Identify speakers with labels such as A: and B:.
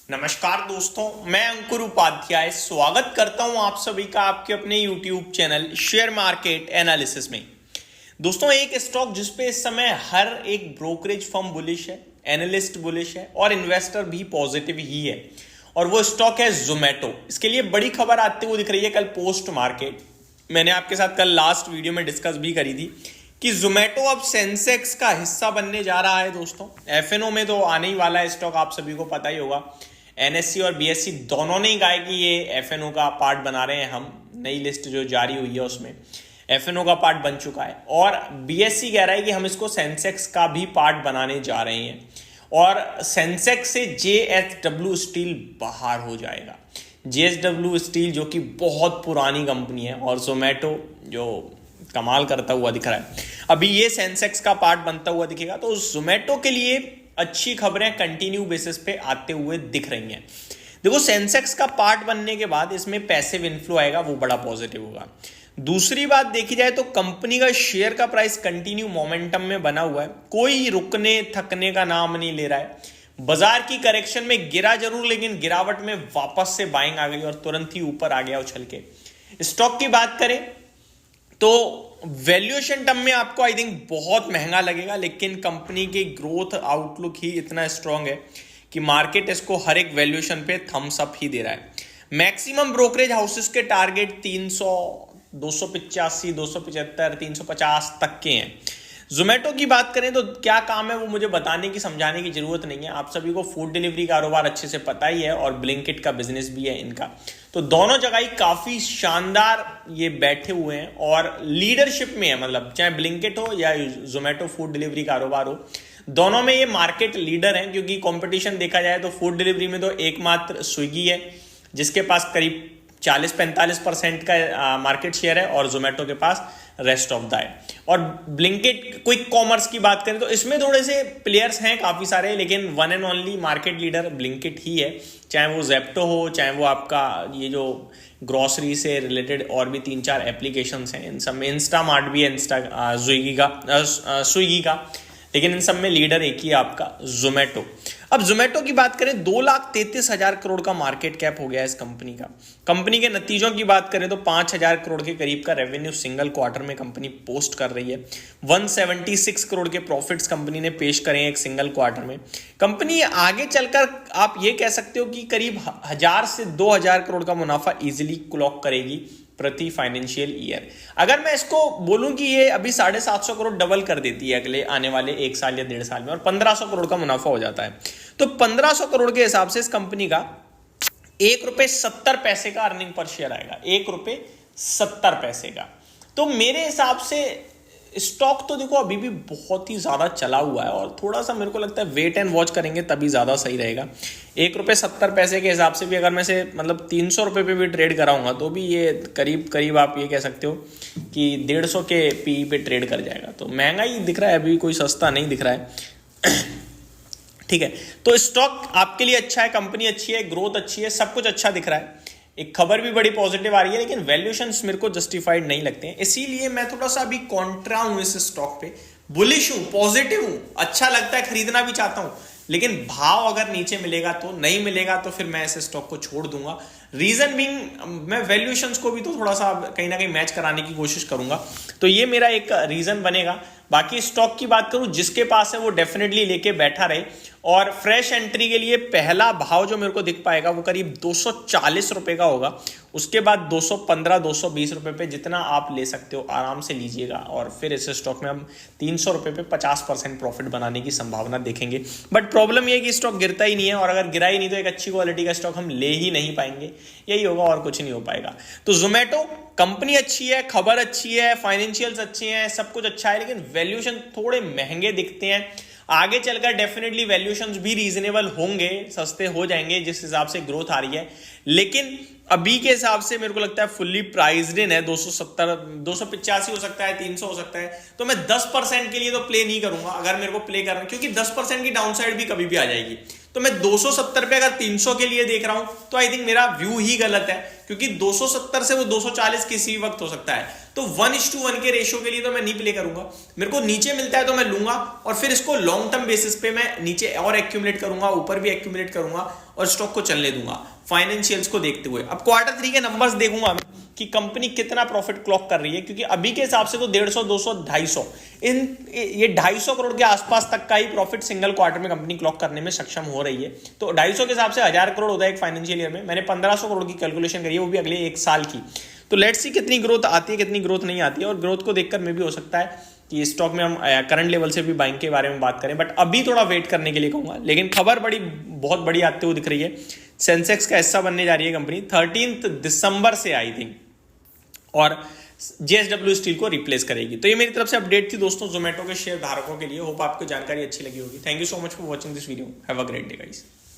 A: नमस्कार दोस्तों, मैं अंकुर उपाध्याय स्वागत करता हूं आप सभी का आपके अपने YouTube channel share market analysis में। दोस्तों, एक स्टॉक जिस पे इस समय हर एक ब्रोकरेज फर्म बुलिश है, एनालिस्ट बुलिश है और इन्वेस्टर भी पॉजिटिव ही है, और वो स्टॉक है जोमेटो। इसके लिए बड़ी खबर आते हुए दिख रही है कल पोस्ट मार्केट। मैंने आपके साथ कल लास्ट वीडियो में डिस्कस भी करी थी कि जोमेटो अब सेंसेक्स का हिस्सा बनने जा रहा है। दोस्तों, एफएनओ में तो आने ही वाला है स्टॉक, आप सभी को पता ही होगा। एनएससी और बीएससी दोनों ने कहा है कि ये एफएनओ का पार्ट बना रहे हैं। हम नई लिस्ट जो जारी हुई है उसमें एफएनओ का पार्ट बन चुका है, और बीएससी कह रहा है कि हम इसको सेंसेक्स का भी पार्ट बनाने जा रहे हैं, और सेंसेक्स से जेएसडब्ल्यू स्टील बाहर हो जाएगा। जेएसडब्ल्यू स्टील जो कि बहुत पुरानी कंपनी है, और जोमेटो जो कमाल करता हुआ दिख रहा है, अभी ये सेंसेक्स का पार्ट बनता हुआ दिखेगा। तो जोमेटो के लिए अच्छी खबरें कंटिन्यू बेसिस पे आते हुए दिख रही हैं। देखो, सेंसेक्स का पार्ट बनने के बाद इसमें पैसिव इन्फ्लो आएगा, वो बड़ा पॉजिटिव होगा। दूसरी बात देखी जाए तो कंपनी का शेयर का प्राइस कंटिन्यू मोमेंटम में बना हुआ है, कोई रुकने थकने का नाम नहीं ले रहा है। बाजार की करेक्शन में गिरा जरूर, लेकिन गिरावट में वापस से बाइंग आ गई और तुरंत ही ऊपर आ गया उछल के। स्टॉक की बात करें तो वैल्यूएशन टर्म में आपको आई थिंक बहुत महंगा लगेगा, लेकिन कंपनी की ग्रोथ आउटलुक ही इतना स्ट्रांग है कि मार्केट इसको हर एक वैल्यूएशन पे थम्स अप ही दे रहा है। मैक्सिमम ब्रोकरेज हाउसेस के टारगेट 300, 285, 275, 350 तक के हैं। जोमेटो की बात करें तो क्या काम है वो मुझे बताने की समझाने की जरूरत नहीं है, आप सभी को फूड डिलीवरी कारोबार अच्छे से पता ही है, और ब्लिंकिट का बिजनेस भी है इनका। तो दोनों जगह ही काफी शानदार ये बैठे हुए हैं और लीडरशिप में है, मतलब चाहे ब्लिंकिट हो या जोमेटो फूड डिलीवरी कारोबार हो, दोनों में ये मार्केट लीडर हैं। क्योंकि कंपटीशन देखा जाए तो फूड डिलीवरी में तो एकमात्र स्विगी है जिसके पास करीब 40-45% का मार्केट शेयर है, और जोमेटो के पास रेस्ट ऑफ द है। और ब्लिंकिट क्विक कॉमर्स की बात करें तो इसमें थोड़े से प्लेयर्स हैं काफी सारे, लेकिन one and only market leader Blinkit ही है। चाहे वो जेप्टो हो, चाहे वो आपका ये जो ग्रोसरी से रिलेटेड और भी 3-4 एप्लीकेशंस हैं, इन सब में इंस्टामार्ट भी है, स्विगी का, लेकिन इन सब में लीडर एक ही है आपका जोमेटो। अब जोमेटो की बात करें, 2,33,000 करोड़ का मार्केट कैप हो गया है इस कंपनी का। कंपनी के नतीजों की बात करें तो 5,000 करोड़ के करीब का रेवेन्यू सिंगल क्वार्टर में कंपनी पोस्ट कर रही है। 176 करोड़ के प्रॉफिट्स कंपनी ने पेश करे हैं एक सिंगल क्वार्टर में। कंपनी आगे चलकर आप ये कह सकते हो कि करीब 1,000 से 2,000 करोड़ का मुनाफा इजिली क्लॉक करेगी प्रति फाइनेंशियल ईयर। अगर मैं इसको बोलूं कि ये अभी 750 करोड़ डबल कर देती है अगले आने वाले 1 साल या 1.5 साल में, और 1,500 करोड़ का मुनाफा हो जाता है, तो 1,500 करोड़ के हिसाब से इस कंपनी का ₹1.70 का अर्निंग पर शेयर आएगा, ₹1.70 का। तो मेरे हिसाब से स्टॉक तो देखो अभी भी बहुत ही ज्यादा चला हुआ है, और थोड़ा सा मेरे को लगता है वेट एंड वॉच करेंगे तभी ज्यादा सही रहेगा। ₹1.70 के हिसाब से भी अगर मैं से मतलब 300 रुपये पे भी ट्रेड कराऊंगा तो भी ये करीब करीब आप ये कह सकते हो कि 150 के पी पे ट्रेड कर जाएगा। तो महंगा ही दिख रहा है, अभी कोई सस्ता नहीं दिख रहा है। ठीक है, तो स्टॉक आपके लिए अच्छा है, कंपनी अच्छी है, ग्रोथ अच्छी है, सब कुछ अच्छा दिख रहा है, एक खबर भी बड़ी पॉजिटिव आ रही है, लेकिन वैल्यूएशंस मेरे को जस्टिफाइड नहीं लगते हैं। इसीलिए मैं थोड़ा सा अभी कॉन्ट्रा हूं इस स्टॉक पे, बुलिश हूं, पॉजिटिव हूं, अच्छा लगता है, खरीदना भी चाहता हूं, लेकिन भाव अगर नीचे मिलेगा तो, नहीं मिलेगा तो फिर मैं इस स्टॉक को छोड़ दूंगा। रीजन बीइंग मैं वैल्यूएशंस को भी तो थोड़ा सा कहीं ना कहीं मैच कराने की कोशिश करूंगा, तो ये मेरा एक रीजन बनेगा। बाकी स्टॉक की बात करूं, जिसके पास है वो डेफिनेटली लेके बैठा रहे, और फ्रेश एंट्री के लिए पहला भाव जो मेरे को दिख पाएगा वो करीब 240 रुपए का होगा। उसके बाद 215, 220 रुपए पे जितना आप ले सकते हो आराम से लीजिएगा, और फिर इस स्टॉक में हम 300 रुपए पे 50% प्रॉफिट बनाने की संभावना देखेंगे। बट प्रॉब्लम ये है कि स्टॉक गिरता ही नहीं है, और अगर गिरा ही नहीं तो एक अच्छी क्वालिटी का स्टॉक हम ले ही नहीं पाएंगे, यही होगा और कुछ नहीं हो पाएगा। तो जोमेटो कंपनी अच्छी है, खबर अच्छी है, फाइनेंशियल्स अच्छे हैं, सब कुछ अच्छा है, लेकिन वैल्यूएशन थोड़े महंगे दिखते हैं। आगे चलकर डेफिनेटली वैल्यूएशंस भी रीजनेबल होंगे, सस्ते हो जाएंगे जिस हिसाब से ग्रोथ आ रही है, लेकिन अभी के हिसाब से मेरे को लगता है फुल्ली प्राइज्ड इन है। 270, 285 हो सकता है, 300 हो सकता है, तो मैं 10% के लिए तो प्ले नहीं करूंगा अगर मेरे को प्ले करना, क्योंकि 10% की डाउनसाइड भी कभी भी आ जाएगी। तो मैं 270 पे अगर 300 के लिए देख रहा हूं तो आई थिंक मेरा व्यू ही गलत है, क्योंकि 270 से वो 240 किसी वक्त हो सकता है। तो 1:1 के रेशियो के लिए तो मैं नहीं प्ले करूंगा, मेरे को नीचे मिलता है तो मैं लूंगा, और फिर इसको लॉन्ग टर्म बेसिस पे मैं नीचे और एक्यूमुलेट करूंगा, ऊपर भी एक्यूमुलेट करूंगा, और स्टॉक को चलने दूंगा फाइनेंशियल्स को देखते हुए। अब क्वार्टर 3 के नंबर्स देखूंगा मैं कि कंपनी कितना प्रॉफिट क्लॉक कर रही है, क्योंकि अभी के हिसाब से तो 150, 200, 250 ये 250 करोड़ के आसपास तक का ही प्रॉफिट सिंगल क्वार्टर में कंपनी क्लॉक करने में सक्षम हो रही है। तो 250 के हिसाब से 1000 करोड़ होता है एक फाइनेंशियल ईयर में। मैंने 1500 करोड़ की कैलकुलेशन करी है, वो भी अगले एक साल की। तो लेट्स सी कितनी ग्रोथ आती है, कितनी ग्रोथ नहीं आती है, और ग्रोथ को देखकर में भी हो सकता है कि स्टॉक में हम करंट लेवल से भी बाइंग के बारे में बात करें, बट अभी थोड़ा वेट करने के लिए कहूंगा। लेकिन खबर बहुत बड़ी आते हुए दिख रही है। सेंसेक्स का हिस्सा बनने जा रही है कंपनी 13 दिसंबर से आई थिंक, और JSW स्टील को रिप्लेस करेगी। तो ये मेरी तरफ से अपडेट थी दोस्तों जोमेटो के शेयर धारकों के लिए। होप आपको जानकारी अच्छी लगी होगी। Thank you so much for watching this video. Have a great day guys.